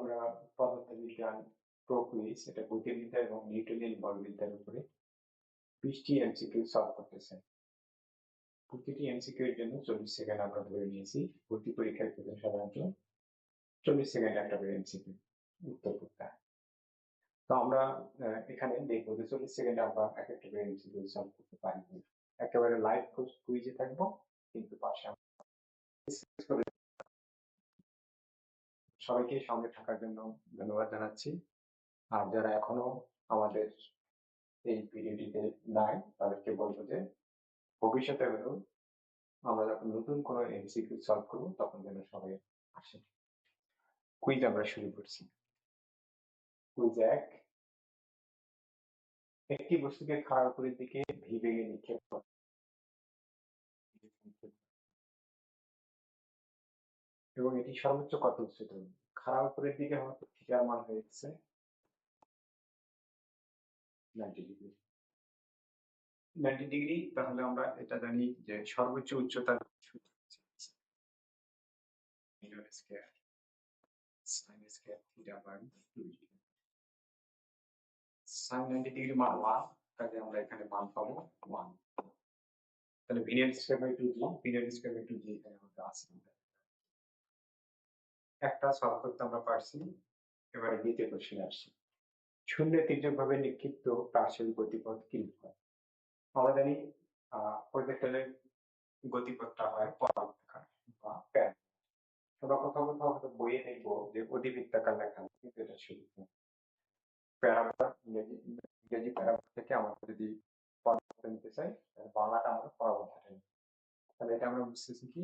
আমরা পদার্থবিজ্ঞান pro quiz, এটা গতিবিদ্যা এবং নিউটনিয়ান বলবিদ্যার উপরে 20টি এমসিকিউ সলভ করতেছেন। প্রতিটি এমসিকিউ এর জন্য 40 সেকেন্ড আমরা ধরে নিয়েছি। ভর্তি পরীক্ষার ক্ষেত্রে সাধারণত 40 সেকেন্ড একটা করে এমসিকিউ উত্তর করতে হয়। তো আমরা এখানে দেখবো যে 40 সেকেন্ডে আমরা এক একটা করে এমসিকিউ সলভ করতে পারি। একেবারে লাইভ কুইজে থাকবো, কিন্তু পাশে সবাইকে সঙ্গে থাকার জন্য ধন্যবাদ জানাচ্ছি। আর যারা এখনো আমাদের এই ভিডিওটিতে নাই, তাদেরকে বলবো যে ভবিষ্যতে হলেও আমরা যখন নতুন কোনো এমসিকিউ সলভ করবো তখন যেন সবাই আসে। কুইজ আমরা শুরু করছি। কুইজ 1, একটি বস্তুকে খাড়ার উপরের দিকে ভি বেগে নিক্ষেপ করে এবং এটি সর্বোচ্চ কত উচ্চতা হবে? খাড়ার উপরের দিকে হওয়ার থিটার মান হয়ে গেছে 90 ডিগ্রি। 90 ডিগ্রি, তাহলে আমরা এটা জানি যে সর্বোচ্চ উচ্চতার সূত্র হচ্ছে metre square sin square theta by 2 sin 90 degree মান 1, তাহলে আমরা এখানে মান পাবো 1। তাহলে ভিনের স্কয়ার বাই 2 জি, ভিনের স্কয়ার বাই 2 জি এখানে আমাদের আছে। একটা সলভ করতে আমরা পারছি। এবারে দ্বিতীয় কোশ্চেনে আসছি। শূন্যে তির্যকভাবে নিক্ষিপ্ত প্রাচীন গতিপথ কি হয়? আমরা জানি প্রজেক্টরের গতিপথটা হয় পরাবৃত্তাকার বা প্যারাবোলা। আমরা কোথাও কোথাও হয়তো বইয়ে দেখবো যে অধিবৃত্তাকার লেখা, কিন্তু এটা সঠিক নয়। প্যারাবোলা ইংরেজি প্যারাবোলা থেকে আমরা যদি পরাবৃত্ত নিতে চাই, তাহলে বাংলাটা আমরা পরাবৃত্তাটা নিই। তাহলে এটা আমরা বুঝতেছি কি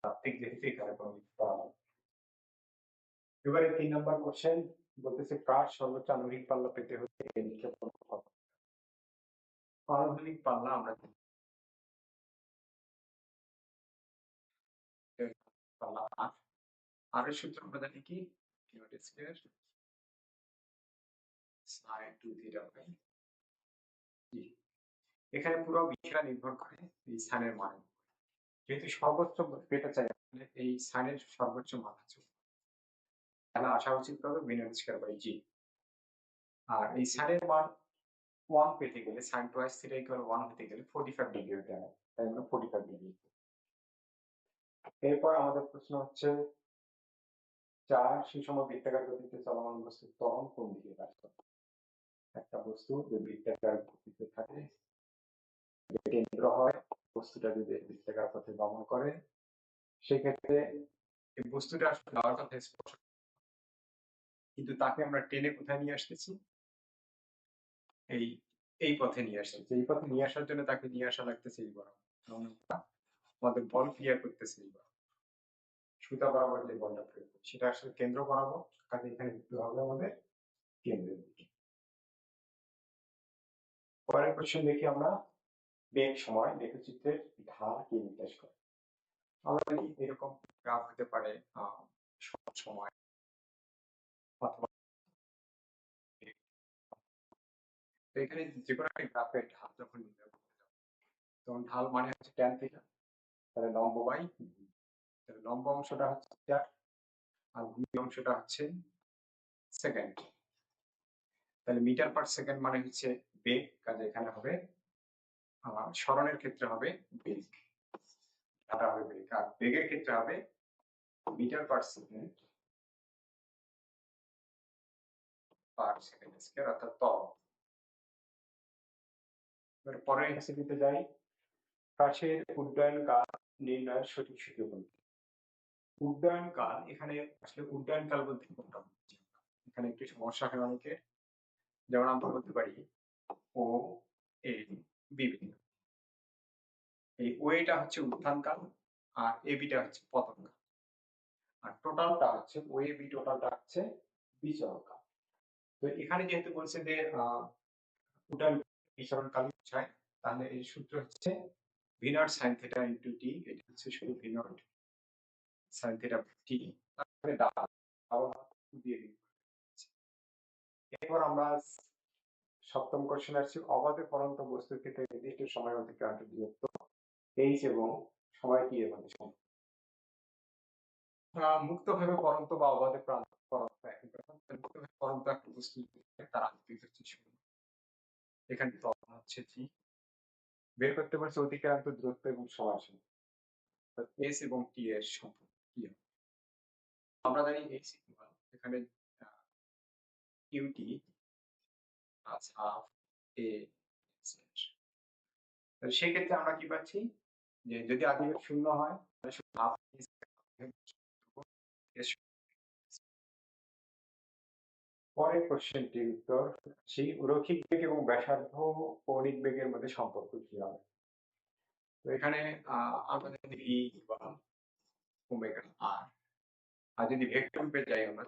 তাত্ত্বিক যেহেতু এখানে কোনো পরাবৃত্ত। এবারে 3 নম্বর কোশ্চেন বলতেছে কার সর্বোচ্চ আণবিক পাল্লা পেতে হলে নিক্ষেপ করতে হবে? পারমাণবিক পাল্লা আমরা পাল্লা আর এর সূত্র আমরা জানি কি unit square sin 2 theta by G. এখানে পুরো বিষয়টা নির্ভর করে এই সাইনের মান। যেহেতু সর্বোচ্চ পেতে চাই, তাহলে এই সাইনের সর্বোচ্চ মান আছে, তাহলে আসা উচিত হবে ইউনিট স্কয়ার বাই জি। আর এই সাইনের মান 1 পেতে গেলে sin টুয়াইস থিটা ইকুয়াল 1 হতে গেলে 45 ডিগ্রি হতে হবে, তাই আমরা 45 ডিগ্রি। এরপর আমাদের প্রশ্ন হচ্ছে 4 সুষম বৃত্তাকার গতিতে চলমান বস্তুর ত্বরণ কোন দিকে কাজ করে? একটা বস্তু যদি বৃত্তাকার গতিতে থাকে, কেন্দ্র হয়, বস্তুটা যদি বৃত্তাকার পথে গমন করে, সেক্ষেত্রে এই বস্তুটা আসলে যাওয়ার কথা স্পর্শ, কিন্তু তাকে আমরা টেনে কোথায় নিয়ে আসতেছি? এই পথে নিয়ে আসতেছি। এই পথে নিয়ে আসার জন্য তাকে নিয়ে আসা লাগতেছে এই বরাবর, আমাদের বল ক্রিয়া করতেছে এই বরাবর, সুতা বরাবর যে বলটা প্রয়োগ করি সেটা আসলে কেন্দ্র বরাবর, কাজে এখানে দিতে হবে আমাদের কেন্দ্রের দিকে। পরের কোশ্চেন দেখি আমরা, বেগ সময় লেখচিত্রের ঢাল কি নির্দেশ করে? আমরা জানি এরকম গ্রাফ হতে পারে সময় অথবা, তো এখানে যে কোনো একটা গ্রাফের ঢাল যখন নির্ণয় করতে যাবো, তখন ঢাল মানে হচ্ছে ট্যান থিটা, তাহলে লম্ব বাই ভূমি। তাহলে লম্ব অংশটা হচ্ছে মিটার আর ভূমি অংশটা হচ্ছে সেকেন্ড। তাহলে মিটার পার সেকেন্ড মানে হচ্ছে বেগ, কাজে এখানে হবে সরণের ক্ষেত্রে হবে বেগ, এটা হবে বেগ। আর বেগের ক্ষেত্রে হবে মিটার পার সেকেন্ড স্কয়ার, অর্থাৎ ত্বরণ। এবার পরের এমসিকিউতে যাই। প্রাচীর উড্ডয়ন কাল নির্ণয়ের সঠিক সূত্র কোনটি? উড্ডয়ন কাল, এখানে আসলে উড্ডয়ন কাল বলতে কোনটা বুঝছি? এখানে একটু সমস্যা হয় অনেকের। যেমন আমরা বলতে পারি ও এ বি, এই ও এটা হচ্ছে উত্থান কাল আর এ বিটা হচ্ছে পতন কাল, আর টোটালটা হচ্ছে ও এ বি টোটালটা হচ্ছে বিচরণ কাল। তো এখানে যেহেতু বলছে যে উড্ডয়ন বিচরণ কাল বোঝায়, তাহলে এই সূত্র হচ্ছে V naught sine theta into টি, এটা হচ্ছে শুধু ভি নট সাইন থিটা টি, তাহলে দিয়ে দিই। এরপর আমরা সপ্তম কোশ্চেন আসছি, অবাধে পড়ন্ত বস্তুর ক্ষেত্রে নির্দিষ্ট সময় অতিক্রান্ত দূরত্ব এইচ এবং সময় টি এর মধ্যে সম্পর্ক। মুক্তভাবে পরন্ত বা অবাধে পরন্ত একই কথা। মুক্তভাবে পরন্ত একটা বস্তু তার আন্তরিক হচ্ছে শূন্য। এখানে তখন হচ্ছে জি বের করতে পারছে অতিক্রান্ত দূরত্ব এবং সমাসীন এস এবং টি এর সম্পর্ক কি হবে। আমরা জানি এস ইকুয়াল এখানে ইউটি প্লাস হাফ এ সেক্ষেত্রে আমরা কি পাচ্ছি যে যদি আদিবেগ শূন্য হয় তাহলে শুধু হাফ পরের কোশ্চেনটির উত্তর সেই রৈখিক বেগ এবং ব্যাসার্ধ কৌণিক বেগের মধ্যে সম্পর্ক কি হবে। তো এখানে আমরা যদি ই বা ওমেগা আর আর যদি ভেক্টর রূপে যাই আমরা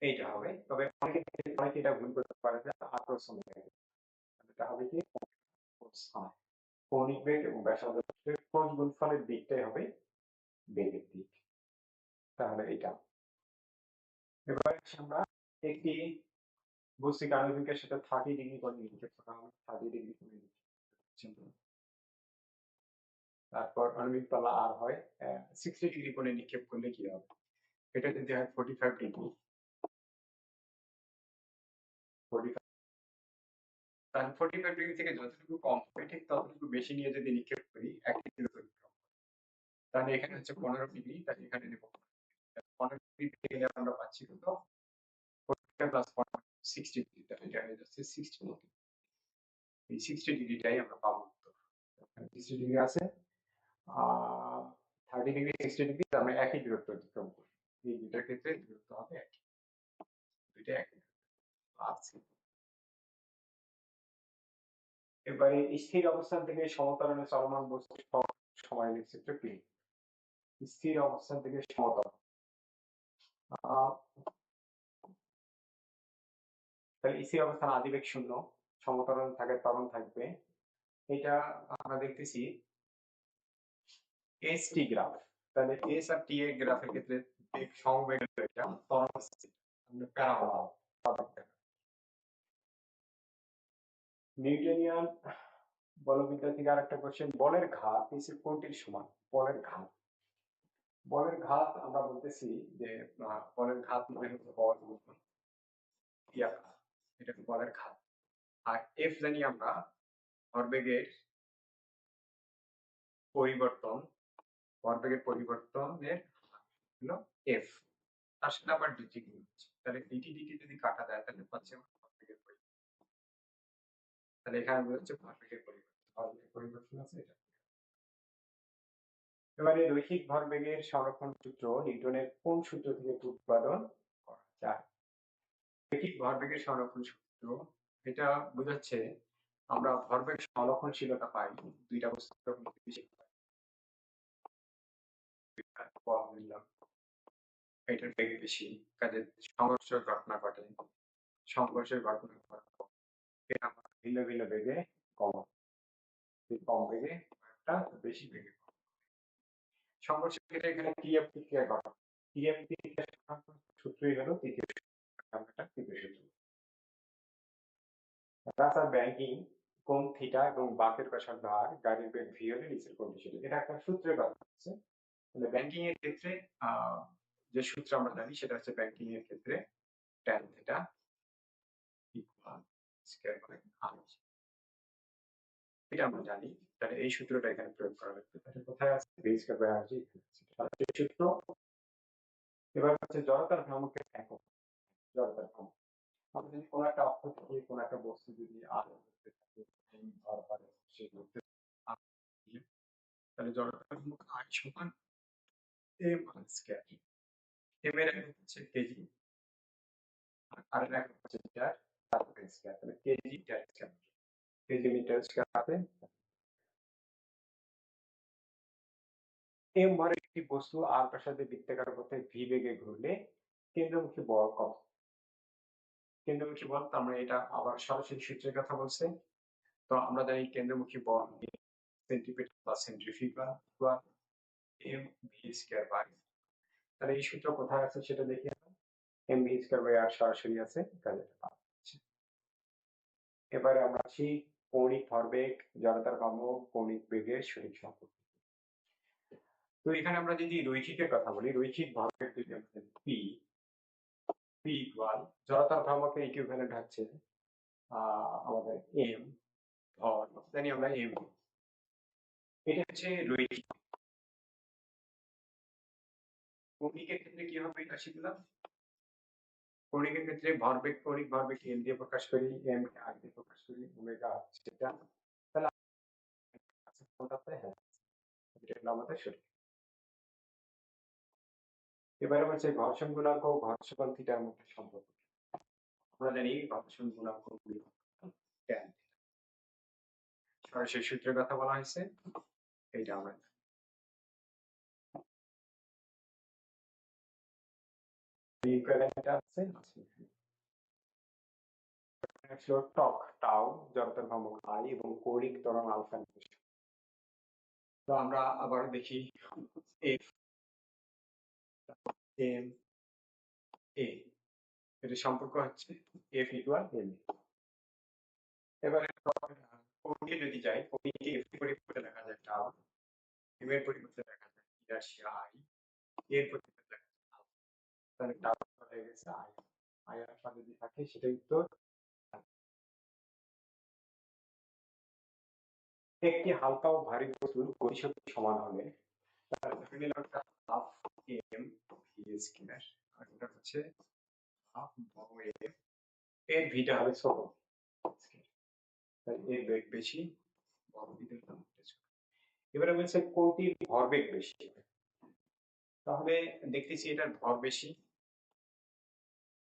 এইটা হবে। তবে অনেকে এটা ভুল করতে পারে যে আর ক্রস ওমেগা এটা হবে কি কৌণিক বেগ এবং ব্যাসার্ধ ক্রস গুণফলের দিকটাই হবে বেগের দিক। তাহলে এটা এবার আমরা একটি বস্তুকে আণবিকের সাথে 30 ডিগ্রি করে নিক্ষেপ করা হবে 30 ডিগ্রি করে তারপর আণবিক তলা আর হয় 60 ডিগ্রি করে নিক্ষেপ করলে কি হবে। এটা যদি হয় 45 ডিগ্রি 45 তাহলে 45 ডিগ্রি থেকে যতটুকু কম হবে ঠিক ততটুকু বেশি নিয়ে যদি নিক্ষেপ করি 1 ডিগ্রি অতিক্রম তাহলে এখানে হচ্ছে 15 ডিগ্রি তাহলে এখানে নেব 15 ডিগ্রি থেকে গেলে আমরা পাচ্ছি কত 45 প্লাস 60 ডিগ্রি তাহলে এটা হয়ে যাচ্ছে 60 ডিগ্রি। এই 60 ডিগ্রিটাই আমরা পাবো উত্তর। 60 ডিগ্রি আছে 30 ডিগ্রি 60 ডিগ্রি আমরা একই দূরত্ব অতিক্রম করি। এই দুটার ক্ষেত্রে দূরত্ব হবে একই দুইটা একই আছে। এবারে স্থির অবস্থান থেকে সমতলে চলমান বস্তুর সময় চিত্র কি। স্থির অবস্থান থেকে সমতল তাহলে স্থির অবস্থান আদিবেগ শূন্য সমতরণ থাকে ত্বরণ থাকবে। এটা আমরা দেখতেছি এস টি গ্রাফ তাহলে এস আর টি এর গ্রাফের ক্ষেত্রে বেগ সমবেগ এটা ত্বরণ আমরা প্যারাবোলা নিউটনিয়ান বলবিদ্যা থেকে আরেকটা কোশ্চেন বলের ঘাত নিচের কোনটির সমান। বলের ঘাত আমরা বলতেছি যে বলের ঘাত মানে হচ্ছে বল গুণন এটা বলের ঘাত আর এফ জানি আমরা ভরবেগের পরিবর্তনের হলো এফ তার সাথে আবার ডিটি গুণ হচ্ছে তাহলে ডিটি যদি কাটা যায় তাহলে পাচ্ছি আমরা ভরবেগের পরিবর্তন। তাহলে এখানে হচ্ছে ভরবেগের পরিবর্তন আছে এটা। এবারে রৈখিক ভরবেগের সংরক্ষণ সূত্র নিউটনের কোন সূত্র থেকে উৎপাদন করা যায়। রৈখিক ভরবেগের সংরক্ষণ সূত্র এটা বোঝাচ্ছে আমরা ভরবেগ সংরক্ষণশীলতা পাই দুইটা বস্তুর মধ্যে বেশি এটার বেগ বেশি কাজে সংঘর্ষের ঘটনা ঘটে সংঘর্ষের ঘটনা ঘটে আমরা ভিন্ন ভিন্ন বেগে কম বেগে একটা বেশি বেগে সংঘর্ষের ক্ষেত্রে এখানে ক্রিয়া প্রতিক্রিয়া ঘটনা ক্রিয়া প্রতিক্রিয়া সূত্রই হলো তৃতীয় সূত্র। রাস্তার ব্যাংকিং কোণ থিটা এবং বাঁকের ব্যাসার্ধ আর গাড়ির বেগ ভি হলে নিচের কোনটি সঠিক। এটা একটা সূত্রের কথা হচ্ছে তাহলে ব্যাংকিং এর ক্ষেত্রে যে সূত্র আমরা জানি সেটা হচ্ছে ব্যাংকিং এর ক্ষেত্রে tan theta equal square by আর এটা আমরা জানি। তাহলে এই সূত্রটা এখানে প্রয়োগ করা হচ্ছে তাহলে কোথায় আছে ভি স্কয়ার বাই আর তাহলে এই সূত্র। এবার হচ্ছে জড়তার ভ্রামকের একক জড়তার ভ্রামক আমরা যদি কোনো একটা অক্ষ থেকে কোনো একটা বস্তু যদি আর করতে থাকি সেই করতে তাহলে জড়তার ভ্রামক I সমান m স্কয়ার m এর একক হচ্ছে কেজি আর এর একক হচ্ছে মিটার তারপরে স্কয়ার তাহলে KG metre square KG metre square আছে m ভরের একটি বস্তু r ব্যাসার্ধে বৃত্তাকার পথে v বেগে ঘুরলে কেন্দ্রমুখী বল কত। কেন্দ্রমুখী বল তো আমরা এটা আবার সরাসরি সূত্রের কথা বলছে তো আমরা জানি কেন্দ্রমুখী বল centripetal plus centrifugal equal m v square by তাহলে এই সূত্র কোথায় আছে সেটা দেখি আমরা m v square by r সরাসরি আছে কাজে পাচ্ছি। এবারে আমরা আসি কৌণিক ভরবেগ, জড়তার ভ্রামক, কৌণিক বেগের সঠিক সম্পর্ক। তো এখানে আমরা যদি রৈখিকের কথা বলি, রৈখিক ভরবেগ যদি আমাদের পি ইকুয়াল জড়তার ভ্রামকের ইকুইভ্যালেন্ট হচ্ছে আমাদের এম, ভর জানি আমরা এম, এটা হচ্ছে রৈখিক। কৌণিকের ক্ষেত্রে কি হবে এটা শিখলাম। কৌণিকের ক্ষেত্রে ভরবেগ, কৌণিক ভরবেগ এম দিয়ে প্রকাশ করি, এম কে আর দিয়ে প্রকাশ করি, ওমেগা সেটা। তাহলে হ্যাঁ, এটা হলো আমাদের সঠিক। এবারে হচ্ছে ঘর্ষণ গুণাঙ্ক ও ঘর্ষণ থিটার মধ্যে সম্পর্ক। আমরা জানি ঘর্ষণ গুণাঙ্ক ট্যান, সরাসরি সূত্রের কথা বলা হয়েছে, এইটা আমরা টক টাও জড়তার ভ্রামক আই এবং কৌণিক ত্বরণ আলফা। তো আমরা আবার দেখি এফ এম এ, এর সম্পর্ক হচ্ছে এফ ইকুয়াল এম। এবারে কৌণিকে যদি যাই, কৌণিকে এফ এর পরিবর্তে লেখা যায় টাও, এম এর পরিবর্তে লেখা যায় ইনার্শিয়া আই, এর পরিবর্তে লেখা যায় আলফা। তাহলে টাও হয়ে গেছে আই, আই আলফা যদি থাকে সেটাই উত্তর। একটি হালকা ও ভারী বস্তুর গতিশক্তি সমান হলে তার ধরে নিলাম হাফ এম ভি স্কয়ার, আর এটা হচ্ছে হাফ বড় এম, এর ভিটা হবে ছোট, তাই এর বেগ বেশি, বড় ভি দিলাম। এবারে বলছে কোনটির ভরবেগ বেশি, তাহলে দেখতেছি এটার ভর বেশি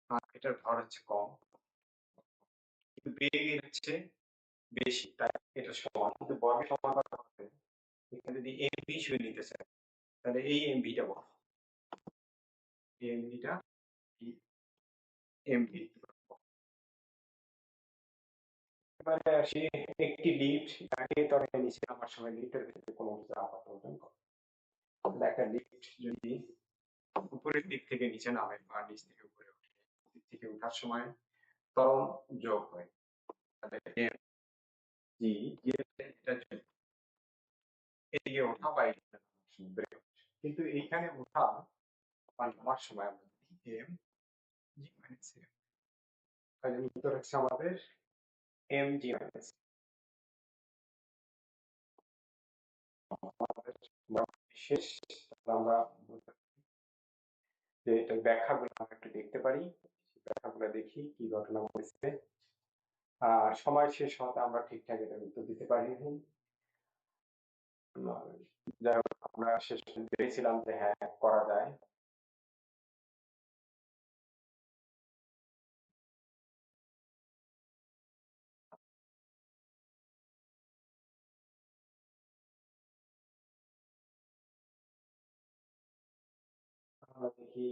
আর এটার ভর হচ্ছে কম, কিন্তু বেগ এর হচ্ছে বেশি, তাই এটা সমান, কিন্তু বর্গের সমান করা হবে। এখানে যদি এম ভি শুয়ে নিতে চাই তাহলে এই এম ভিটা বড়, এম ভিটা এম ভি। এবারে আসি একটি লিফট আগে তবে নিচে নামার সময় লিফটের ভিতরে কোনো কিছু আঘাত অর্জন করে। একটা লিফট যদি উপরের দিক থেকে নিচে নামে বা নিচ থেকে উপরে ওঠে, দিক থেকে ওঠার সময় ত্বরণ যোগ হয়, তাহলে এম জি এটা এদিকে ওঠা বা কিন্তু এইখানে ওঠা বা নামার সময় আমরা এম জি মাইনাস এম, তাহলে উত্তর হচ্ছে আমাদের এম জি মাইনাস। শেষ, আমরা যে এটার ব্যাখ্যাগুলো আমরা একটু দেখতে পারি, ব্যাখ্যাগুলো দেখি কি ঘটনা ঘটেছে। আর সময় শেষ হতে আমরা ঠিকঠাক এটা উত্তর দিতে পারিনি। যাই হোক আমরা শেষ ভেবেছিলাম যে হ্যাঁ করা যায়। আমরা দেখি